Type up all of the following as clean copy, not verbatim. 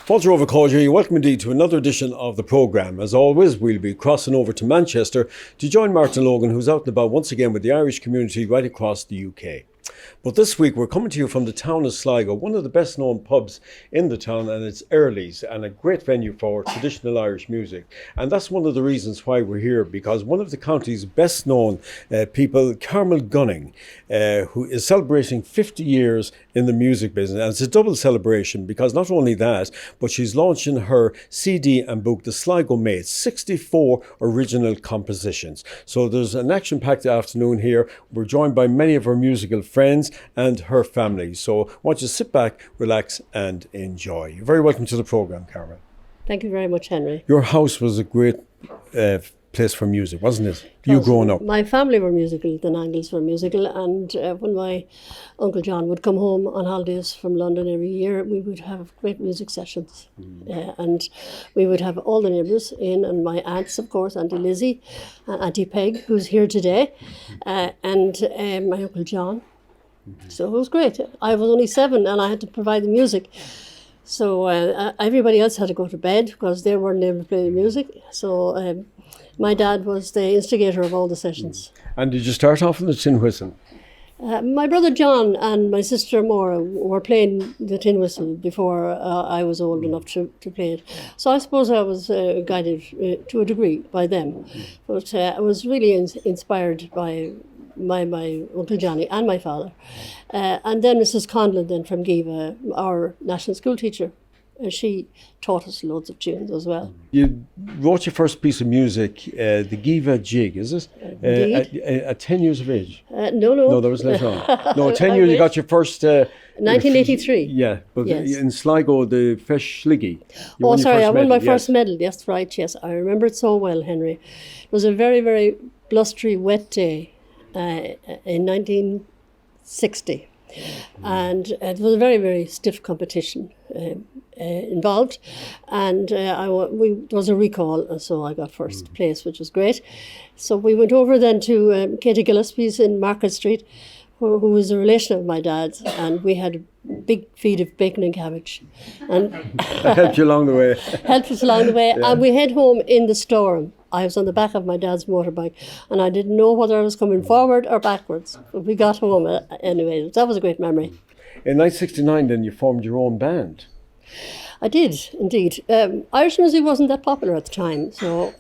Walter Overcoger, welcome indeed to another edition of the programme. As always, we'll be crossing over to Manchester to join Martin Logan, who's out and about once again with the Irish community right across the UK. But this week we're coming to you from the town of Sligo, one of the best known pubs in the town, and it's Early's, and a great venue for traditional Irish music. And that's one of the reasons why we're here, because one of the county's best known people, Carmel Gunning, who is celebrating 50 years in the music business. And it's a double celebration, because not only that, but she's launching her CD and book, The Sligo Maid, 64 original compositions. So there's an action-packed afternoon here. We're joined by many of her musical friends and her family. So I want you to sit back, relax and enjoy. You're very welcome to the programme, Carmel. Thank you very much, Henry. Your house was a great place for music, wasn't it? You growing up? My family were musical, the Nangles were musical, and when my Uncle John would come home on holidays from London every year, we would have great music sessions. And we would have all the neighbours in, and my aunts, of course, Auntie Lizzie, Auntie Peg, who's here today, and my Uncle John. So it was great. I was only 7 and I had to provide the music. So everybody else had to go to bed because they weren't able to play the music. So my dad was the instigator of all the sessions. And did you start off in the tin whistle? My brother John and my sister Maura were playing the tin whistle before I was old enough to play it. So I suppose I was guided to a degree by them. But I was really inspired by my Uncle Johnny and my father. And then Mrs. Conlon then from Giva, our national school teacher. She taught us loads of tunes as well. You wrote your first piece of music, the Giva Jig, is it? At 10 years of age? No. No, that was later on. No, 10 years you got your first... 1983. Yeah, but yes. In Sligo, the Fesh Sligi. Oh, sorry, I won my first medal. Yes, right, yes. I remember it so well, Henry. It was a very, very blustery, wet day in 1960. And it was a very, very stiff competition involved, and there was a recall, and so I got first place, which was great. So we went over then to Katie Gillespie's in Market Street, who was a relation of my dad's, and we had a big feed of bacon and cabbage. And that helped you along the way. Helped us along the way, Yeah. And we head home in the storm. I was on the back of my dad's motorbike, and I didn't know whether I was coming forward or backwards. But we got home anyway. That was a great memory. In 1969, then you formed your own band. I did, indeed. Irish music wasn't that popular at the time, so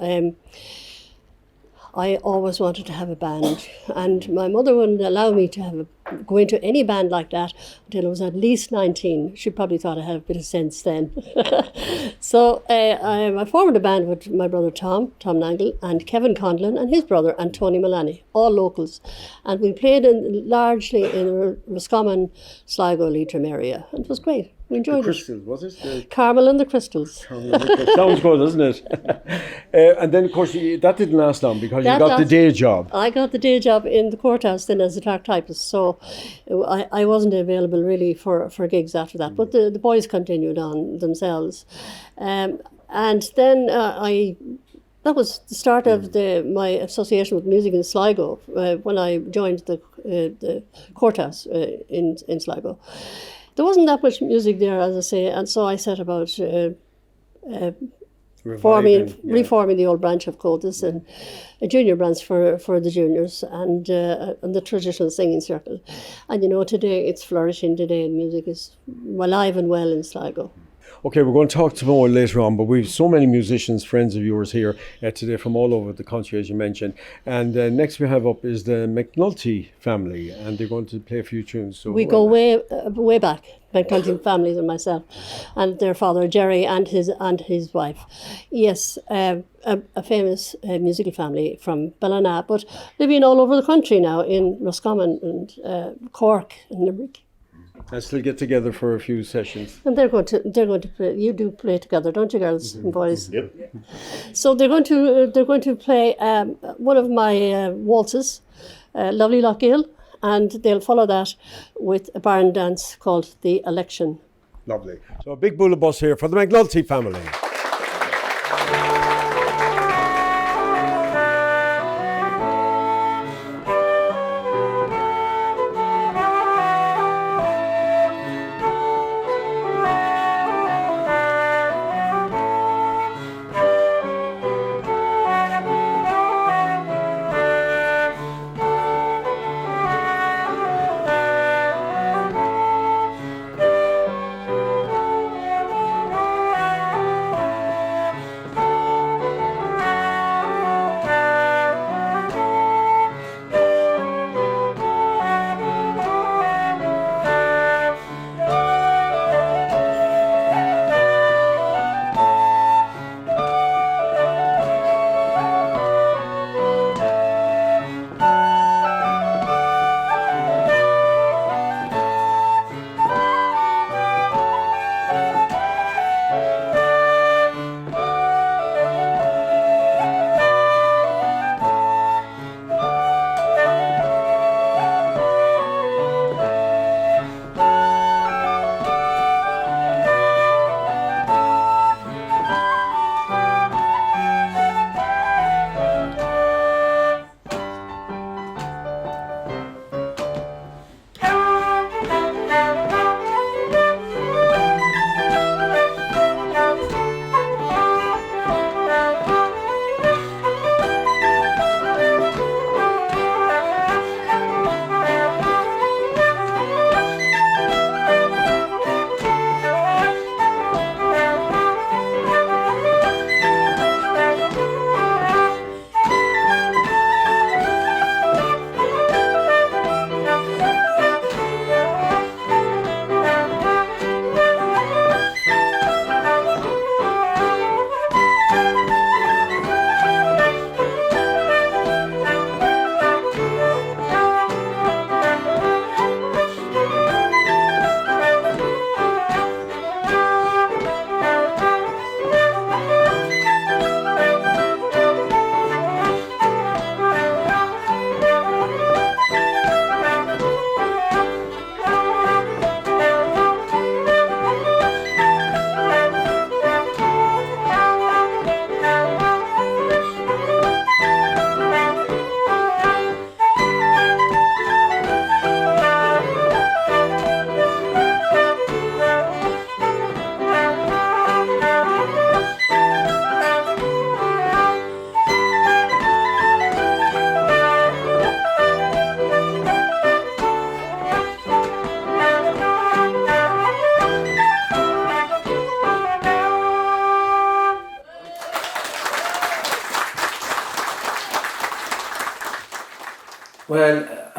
I always wanted to have a band, and my mother wouldn't allow me to go into any band like that until I was at least 19. She probably thought I had a bit of sense then. So I formed a band with my brother Tom Nangle, and Kevin Conlon and his brother, and Tony Mullaney, all locals. And we played largely in the Roscommon, Sligo, Leitrim area. And it was great. We enjoyed the Crystals, was it? Carmel and the Crystals. Sounds good, doesn't it? And then, of course, that didn't last long because you got the day job. I got the day job in the courthouse then as a track typist, so I wasn't available really for gigs after that. But the boys continued on themselves. And then that was the start of my association with music in Sligo when I joined the courthouse in Sligo. There wasn't that much music there, as I say, and so I set about reforming the old branch of Codas and a junior branch for the juniors and the traditional singing circle. And today it's flourishing today, and music is alive and well in Sligo. Okay, we're going to talk to more later on, but we've so many musicians, friends of yours here today from all over the country, as you mentioned. And next we have up is the McNulty family, and they're going to play a few tunes. So we go way back, McNulty families and myself, and their father Jerry and his wife. Yes, a famous musical family from Ballina, but living all over the country now in Roscommon and Cork and Limerick. And still get together for a few sessions. And they're going to play. You do play together, don't you, girls and boys? Yep. So they're going to play one of my waltzes, Lovely Lochgill, and they'll follow that with a barn dance called The Election. Lovely. So a big bull of bus here for the McNulty family.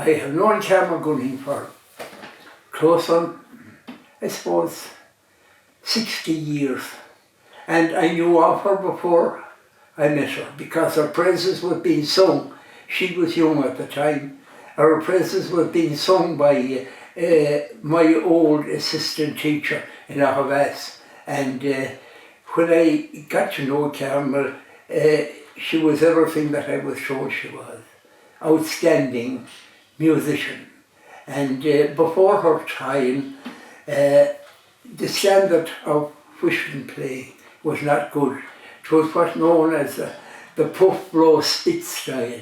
I have known Carmel Gunning for close on, I suppose, 60 years. And I knew of her before I met her because her praises were being sung. She was young at the time. Her praises were being sung by my old assistant teacher in Ahavas. And when I got to know Carmel, she was everything that I was told she was. Outstanding musician. And before her time, the standard of whistle play was not good. It was what's known as the puff, blow, spit style.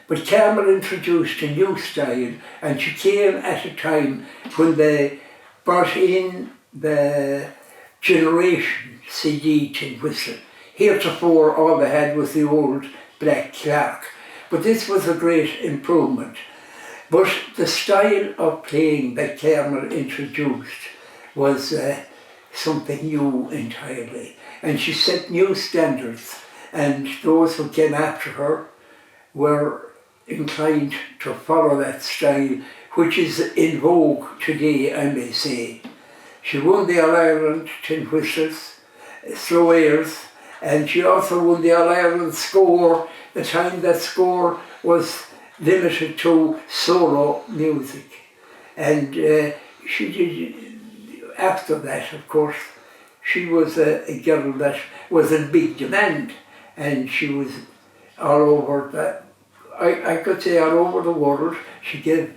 But Carmel introduced a new style, and she came at a time when they brought in the generation CD tin whistle. Heretofore all they had was the old black Clark. But this was a great improvement. But the style of playing that Carmel introduced was something new entirely. And she set new standards, and those who came after her were inclined to follow that style, which is in vogue today, I may say. She won the All-Ireland tin whistles, slow airs, and she also won the All-Ireland score, the time that score was limited to solo music. And she did, after that, of course, she was a girl that was in big demand, and she was all over that. I could say all over the world. She gave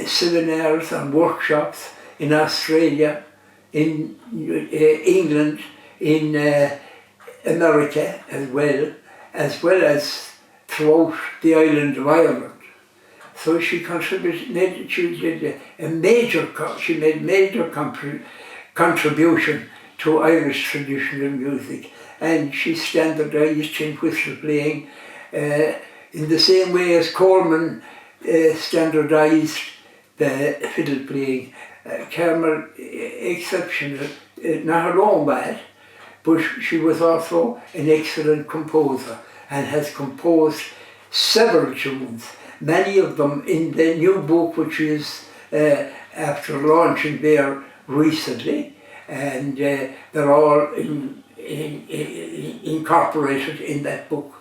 seminars and workshops in Australia, in England, in America as well as throughout the island of Ireland. So she contributed. She did a major contribution to Irish traditional music, and she standardised tin whistle playing in the same way as Coleman standardised the fiddle playing. Carmel, exceptional, not alone bad, but she was also an excellent composer and has composed several tunes, many of them in the new book, which is after launching there recently, and they're all incorporated in that book.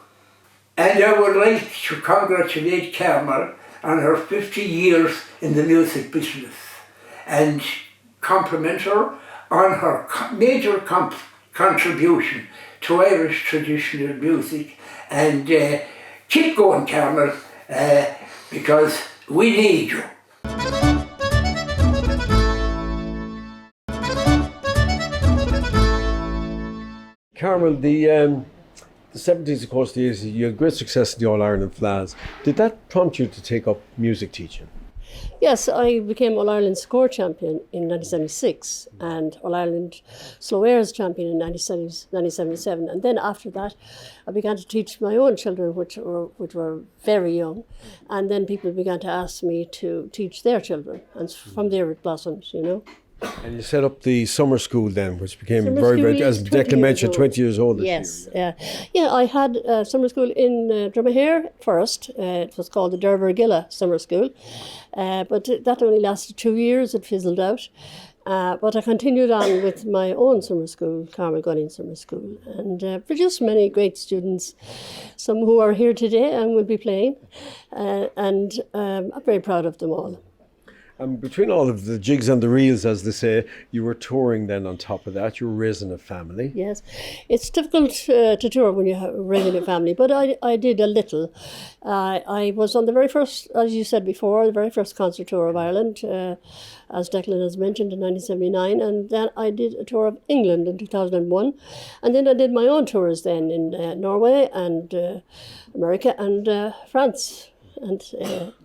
And I would like to congratulate Carmel on her 50 years in the music business and compliment her on her major contribution to Irish traditional music. And keep going, Carmel, because we need you. Carmel, the 70s, of course, the 80s, you had great success in the All-Ireland Flas. Did that prompt you to take up music teaching? Yes, I became All-Ireland score champion in 1976 and All-Ireland slow airs champion in 1977. And then after that, I began to teach my own children, which were very young. And then people began to ask me to teach their children. And from there it blossomed, you know. And you set up the summer school then, which became Summer very, school very, as is Declan 20 mentioned, years 20 years old this yes, year. yeah. I had summer school in Dromahair first. It was called the Dervergilla Summer School, but that only lasted 2 years. It fizzled out. But I continued on with my own summer school, Carmel Gunning Summer School, and produced many great students, some who are here today and will be playing, and I'm very proud of them all. And between all of the jigs and the reels, as they say, you were touring then on top of that. You were raising a family. Yes, it's difficult to tour when you have raising a family, but I did a little. I was on the very first, as you said before, the very first concert tour of Ireland, as Declan has mentioned, in 1979, and then I did a tour of England in 2001, and then I did my own tours then in Norway and America and France and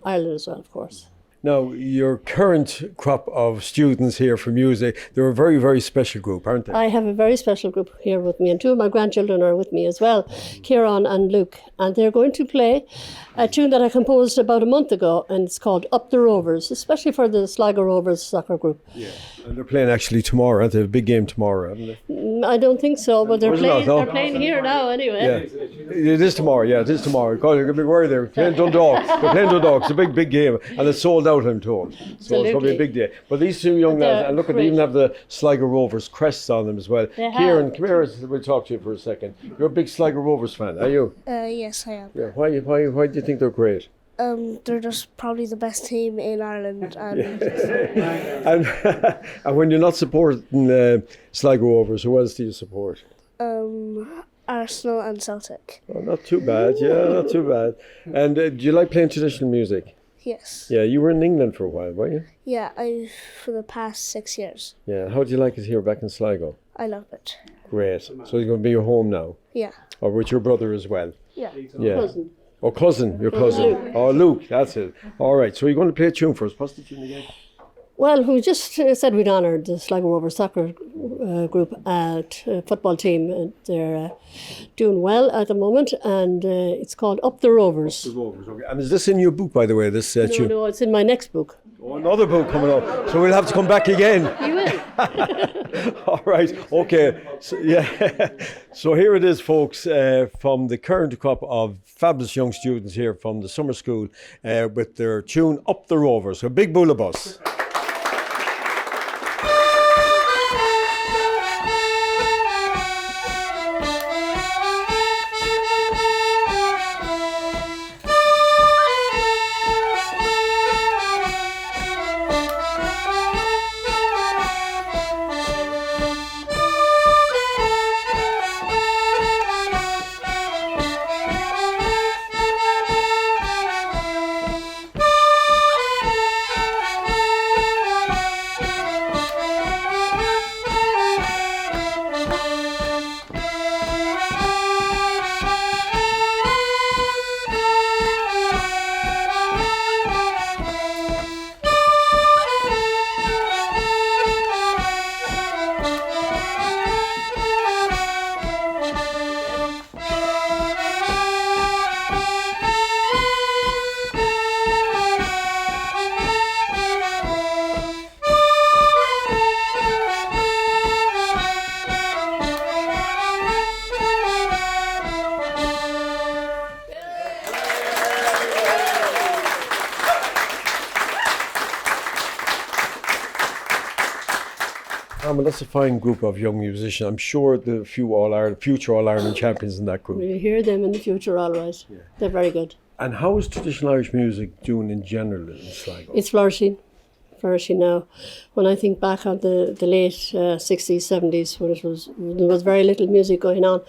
Ireland as well, of course. Now, your current crop of students here for music, they're a very, very special group, aren't they? I have a very special group here with me, and two of my grandchildren are with me as well, Kieran and Luke, and they're going to play a tune that I composed about a month ago, and it's called Up the Rovers, especially for the Sligo Rovers soccer group. Yeah. And they're playing actually tomorrow, aren't they? Have a big game tomorrow, haven't they? I don't think so, but they're Was it not? playing. No. They're playing here now anyway. Yeah. It is tomorrow, yeah, it is tomorrow. God, you're going to be worried there. Playing Dundalk. They're playing Dundalk. It's a big, big game, and it's sold out, I'm told. So it's going to be a big day. But these two young lads, and look, they even have the Sligo Rovers crests on them as well. Kieran, come here, we'll talk to you for a second. You're a big Sligo Rovers fan, are you? Yes, I am. Yeah. Why do you think they're great? They're just probably the best team in Ireland, and And when you're not supporting Sligo Rovers, who else do you support? Arsenal and Celtic. Oh, not too bad, yeah, not too bad. And do you like playing traditional music? Yes. Yeah, you were in England for a while, were you? Yeah, for the past 6 years. Yeah, how do you like it here back in Sligo? I love it. Great. So it's going to be your home now? Yeah. Or with your brother as well? Yeah. Yeah. Cousin. Oh, cousin, your cousin. Oh, Luke, that's it. All right, so you're going to play a tune for us. What's the tune again? Well, we just said we'd honoured the Sligo Rovers soccer group at football team. And they're doing well at the moment, and it's called Up the Rovers. The Rovers, okay. And is this in your book, by the way, this tune? No, it's in my next book. Oh, another book coming up. So we'll have to come back again. You will. All right, okay. So, yeah. So here it is, folks, from the current crop of fabulous young students here from the summer school with their tune Up the Rovers. So big bullabus. Carmel, that's a fine group of young musicians. I'm sure the future All-Ireland champions in that group. We'll hear them in the future, all right. Yeah. They're very good. And how is traditional Irish music doing in general in Sligo? It's flourishing now. When I think back on the late 60s, 70s, when there was very little music going on,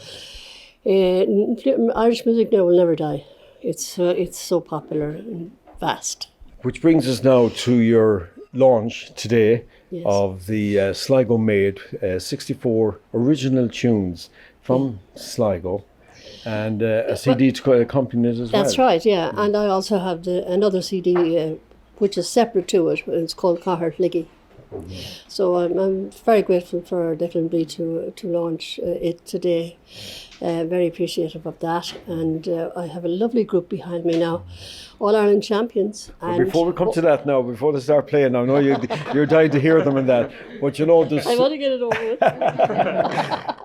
Irish music now will never die. It's so popular and vast. Which brings us now to your launch today. Yes. Of the Sligo Maid 64 original tunes from Sligo, and a CD to accompany it as well. That's right, yeah. And I also have another CD which is separate to it. It's called heartfelt. So I'm very grateful for Declan B to launch it today. Very appreciative of that, and I have a lovely group behind me now, All Ireland champions. And before we come to that now, before they start playing, I know you're dying to hear them and that, but you know, I want to get it over with.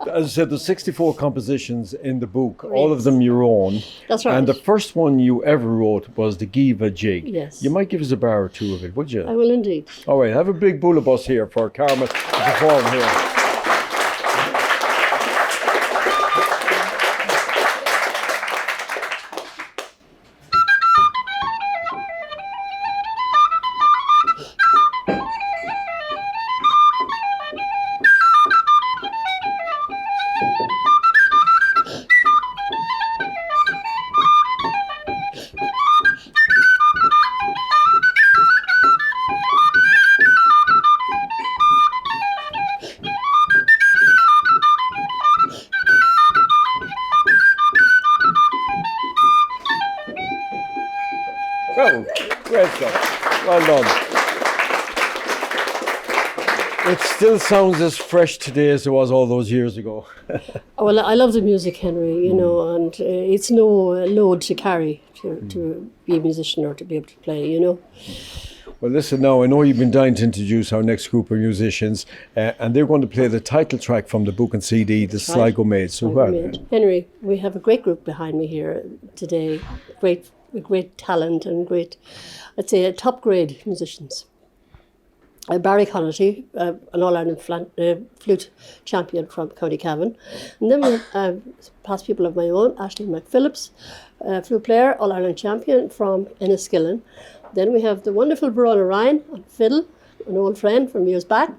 As I said, there's 64 compositions in the book, all of them your own. That's right. And the first one you ever wrote was the Giva Jig. Yes. You might give us a bar or two of it, would you? I will indeed. All right, have a big bullabus here for Carmel to perform here. It still sounds as fresh today as it was all those years ago. Well, I love the music, Henry, you know, and it's no load to carry to be a musician or to be able to play, you know. Well, listen now, I know you've been dying to introduce our next group of musicians, and they're going to play the title track from the book and CD, The Sligo Maid. So who are they? Henry, we have a great group behind me here today, great talent and great, I'd say, top grade musicians. Barry Connaughty, an All-Ireland flute champion from County Cavan. And then we have past people of my own, Aisling McPhillips, flute player, All-Ireland champion from Enniskillen. Then we have the wonderful Brona Ryan on fiddle, an old friend from years back.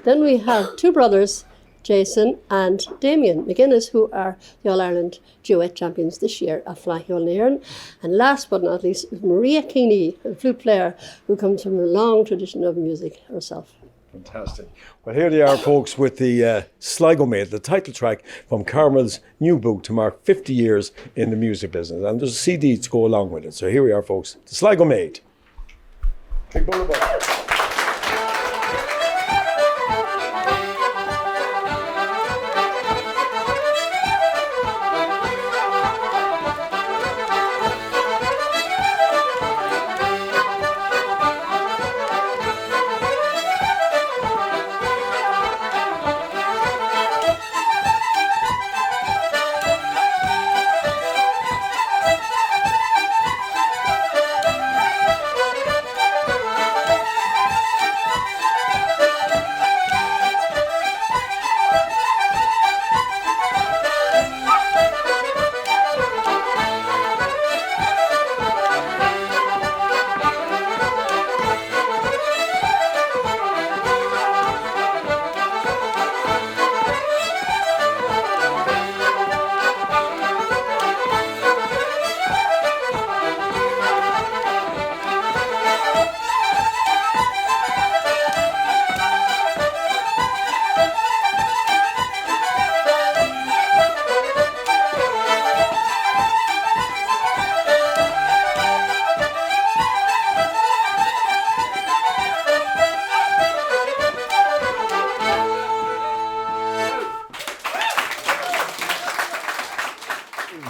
Then we have two brothers, Jason and Damien McGuinness, who are the All-Ireland duet champions this year at Flahill Nairn. And last but not least, Maria Keeney, a flute player who comes from a long tradition of music herself. Fantastic. Well, here they are, folks, with the Sligo Maid, the title track from Carmel's new book to mark 50 years in the music business. And there's a CD to go along with it. So here we are, folks, the Sligo Maid. Big boulevard.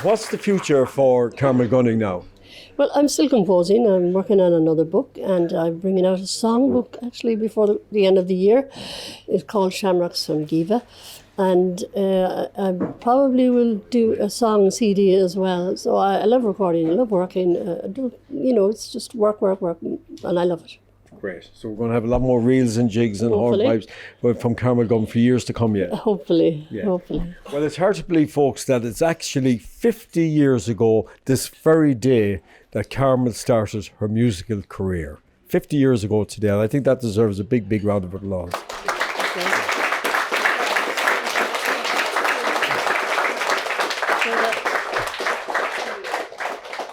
What's the future for Carmel Gunning now? Well, I'm still composing. I'm working on another book, and I'm bringing out a songbook actually before the end of the year. It's called Shamrocks from Giva, and I probably will do a song CD as well. So I love recording, I love working. It's just work, and I love it. Great. So we're going to have a lot more reels and jigs and hornpipes from Carmel Gunning for years to come yet. Hopefully. Well, it's hard to believe, folks, that it's actually 50 years ago this very day that Carmel started her musical career. 50 years ago today, and I think that deserves a big, big round of applause.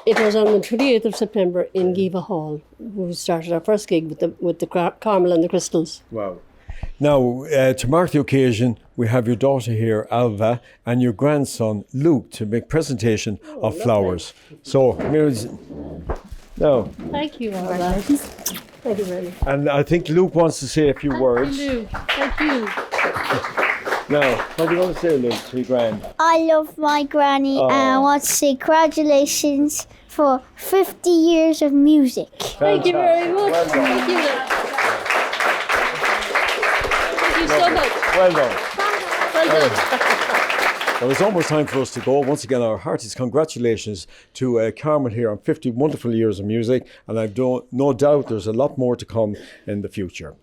It was on the 28th of September in Giva Hall. We started our first gig with the Carmel and the Crystals. Wow. Now, to mark the occasion, we have your daughter here, Alva, and your grandson, Luke, to make presentation of flowers. So, now. Thank you, Alva. Thank you very much. And I think Luke wants to say a few words. Thank you. Now, what do you want to say, Luke, to your grand? I love my granny and I want to say congratulations for 50 years of music. Thank you very much. Well done. Thank you. Thank you so much. Well done. Well done. Well, it's almost time for us to go. Once again, our heartiest congratulations to Carmel here on 50 wonderful years of music, and I've no doubt there's a lot more to come in the future.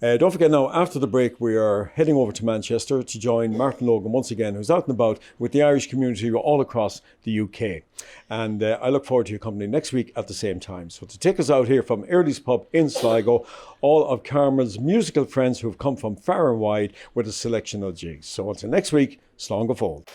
Don't forget now, after the break, we are heading over to Manchester to join Martin Logan once again, who's out and about with the Irish community all across the UK. And I look forward to your company next week at the same time. So to take us out here from Early's Pub in Sligo, all of Carmel's musical friends who have come from far and wide with a selection of jigs. So until next week, slán go fóill.